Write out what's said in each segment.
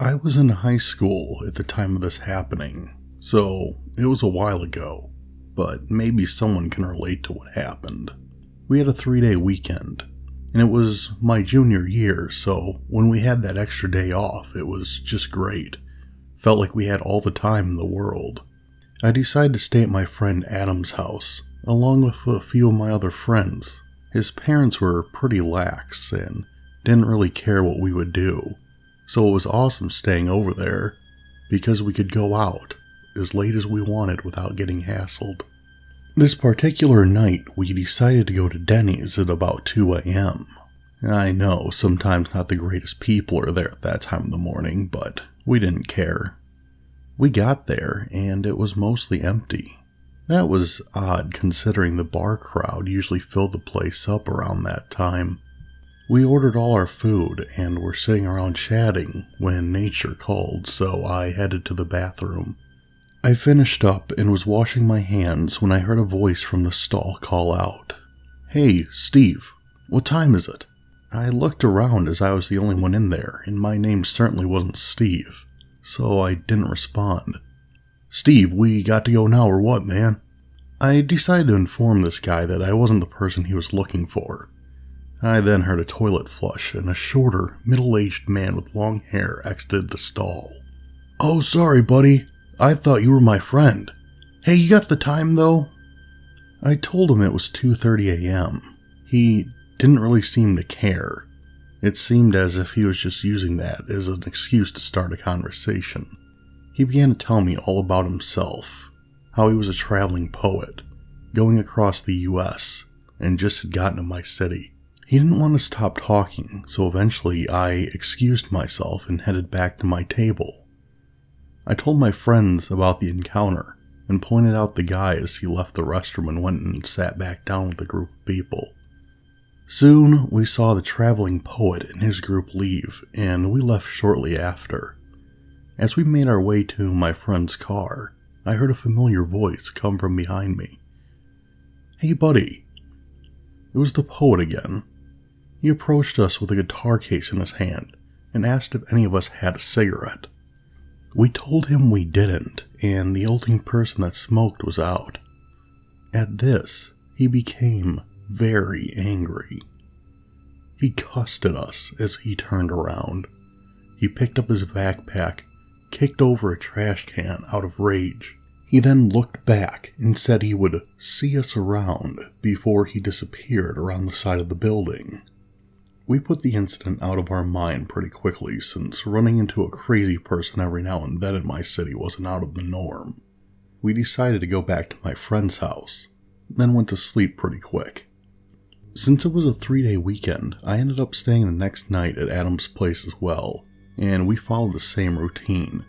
I was in high school at the time of this happening, so it was a while ago, but maybe someone can relate to what happened. We had a 3-day weekend, and it was my junior year, so when we had that extra day off, it was just great. Felt like we had all the time in the world. I decided to stay at my friend Adam's house, along with a few of my other friends. His parents were pretty lax and didn't really care what we would do. So it was awesome staying over there, because we could go out as late as we wanted without getting hassled. This particular night, we decided to go to Denny's at about 2 a.m. I know, sometimes not the greatest people are there at that time of the morning, but we didn't care. We got there, and it was mostly empty. That was odd, considering the bar crowd usually filled the place up around that time. We ordered all our food and were sitting around chatting when nature called, so I headed to the bathroom. I finished up and was washing my hands when I heard a voice from the stall call out, "Hey, Steve, what time is it?" I looked around as I was the only one in there, and my name certainly wasn't Steve, so I didn't respond. "Steve, we got to go now or what, man?" I decided to inform this guy that I wasn't the person he was looking for. I then heard a toilet flush, and a shorter, middle-aged man with long hair exited the stall. "Oh, sorry, buddy. I thought you were my friend. Hey, you got the time, though?" I told him it was 2:30 a.m. He didn't really seem to care. It seemed as if he was just using that as an excuse to start a conversation. He began to tell me all about himself, how he was a traveling poet, going across the U.S., and just had gotten to my city. He didn't want to stop talking, so eventually I excused myself and headed back to my table. I told my friends about the encounter and pointed out the guy as he left the restroom and went and sat back down with a group of people. Soon we saw the traveling poet and his group leave, and we left shortly after. As we made our way to my friend's car, I heard a familiar voice come from behind me. "Hey, buddy." It was the poet again. He approached us with a guitar case in his hand and asked if any of us had a cigarette. We told him we didn't, and the only person that smoked was out. At this, he became very angry. He cussed at us as he turned around. He picked up his backpack, kicked over a trash can out of rage. He then looked back and said he would see us around before he disappeared around the side of the building. We put the incident out of our mind pretty quickly, since running into a crazy person every now and then in my city wasn't out of the norm. We decided to go back to my friend's house, then went to sleep pretty quick. Since it was a 3-day weekend, I ended up staying the next night at Adam's place as well, and we followed the same routine.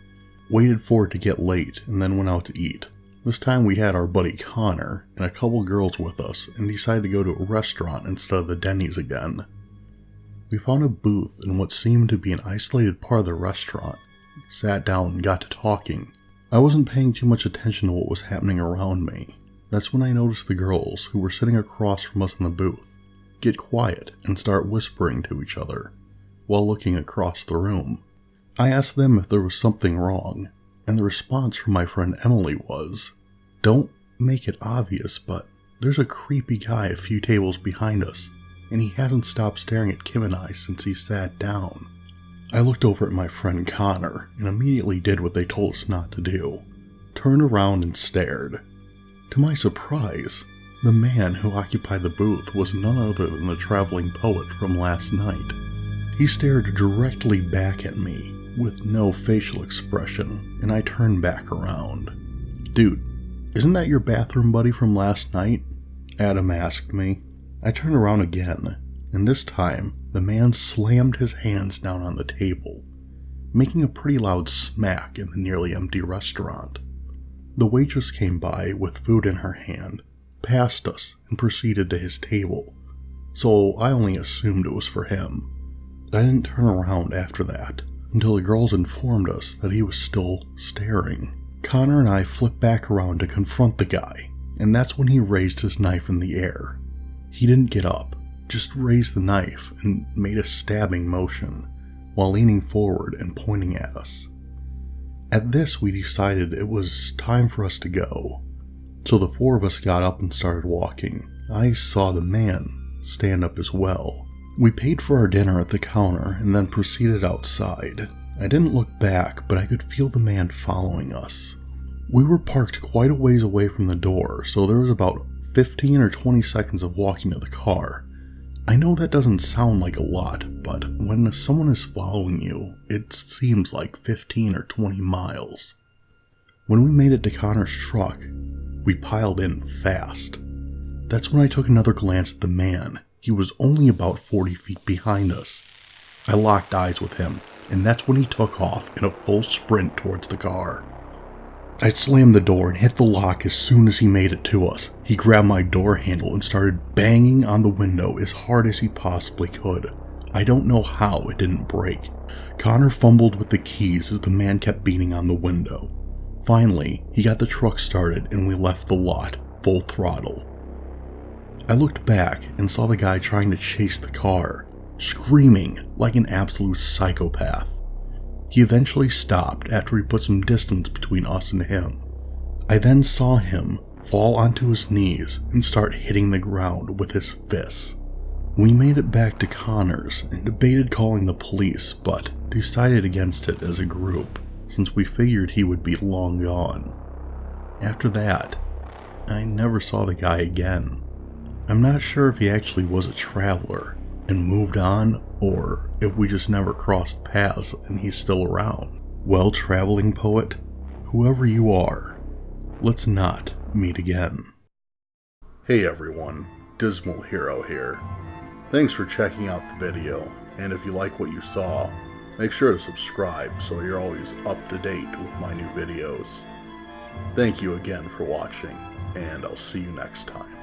Waited for it to get late, and then went out to eat. This time we had our buddy Connor and a couple girls with us, and decided to go to a restaurant instead of the Denny's again. We found a booth in what seemed to be an isolated part of the restaurant, sat down and got to talking. I wasn't paying too much attention to what was happening around me. That's when I noticed the girls, who were sitting across from us in the booth, get quiet and start whispering to each other, while looking across the room. I asked them if there was something wrong, and the response from my friend Emily was, "Don't make it obvious, but there's a creepy guy a few tables behind us, and he hasn't stopped staring at Kim and I since he sat down." I looked over at my friend Connor, and immediately did what they told us not to do. Turned around and stared. To my surprise, the man who occupied the booth was none other than the traveling poet from last night. He stared directly back at me, with no facial expression, and I turned back around. "Dude, isn't that your bathroom buddy from last night?" Adam asked me. I turned around again, and this time, the man slammed his hands down on the table, making a pretty loud smack in the nearly empty restaurant. The waitress came by with food in her hand, passed us, and proceeded to his table, so I only assumed it was for him. I didn't turn around after that, until the girls informed us that he was still staring. Connor and I flipped back around to confront the guy, and that's when he raised his knife in the air. He didn't get up, just raised the knife and made a stabbing motion, while leaning forward and pointing at us. At this, we decided it was time for us to go. So the four of us got up and started walking. I saw the man stand up as well. We paid for our dinner at the counter and then proceeded outside. I didn't look back, but I could feel the man following us. We were parked quite a ways away from the door, so there was about 15 or 20 seconds of walking to the car. I know that doesn't sound like a lot, but when someone is following you, it seems like 15 or 20 miles. When we made it to Connor's truck, we piled in fast. That's when I took another glance at the man. He was only about 40 feet behind us. I locked eyes with him, and that's when he took off in a full sprint towards the car. I slammed the door and hit the lock as soon as he made it to us. He grabbed my door handle and started banging on the window as hard as he possibly could. I don't know how it didn't break. Connor fumbled with the keys as the man kept beating on the window. Finally, he got the truck started and we left the lot, full throttle. I looked back and saw the guy trying to chase the car, screaming like an absolute psychopath. He eventually stopped after he put some distance between us and him. I then saw him fall onto his knees and start hitting the ground with his fists. We made it back to Connor's and debated calling the police, but decided against it as a group, since we figured he would be long gone. After that, I never saw the guy again. I'm not sure if he actually was a traveler and moved on, or if we just never crossed paths and he's still around. Well, traveling poet, whoever you are, let's not meet again. Hey everyone, Dismal Hero here. Thanks for checking out the video, and if you like what you saw, make sure to subscribe so you're always up to date with my new videos. Thank you again for watching, and I'll see you next time.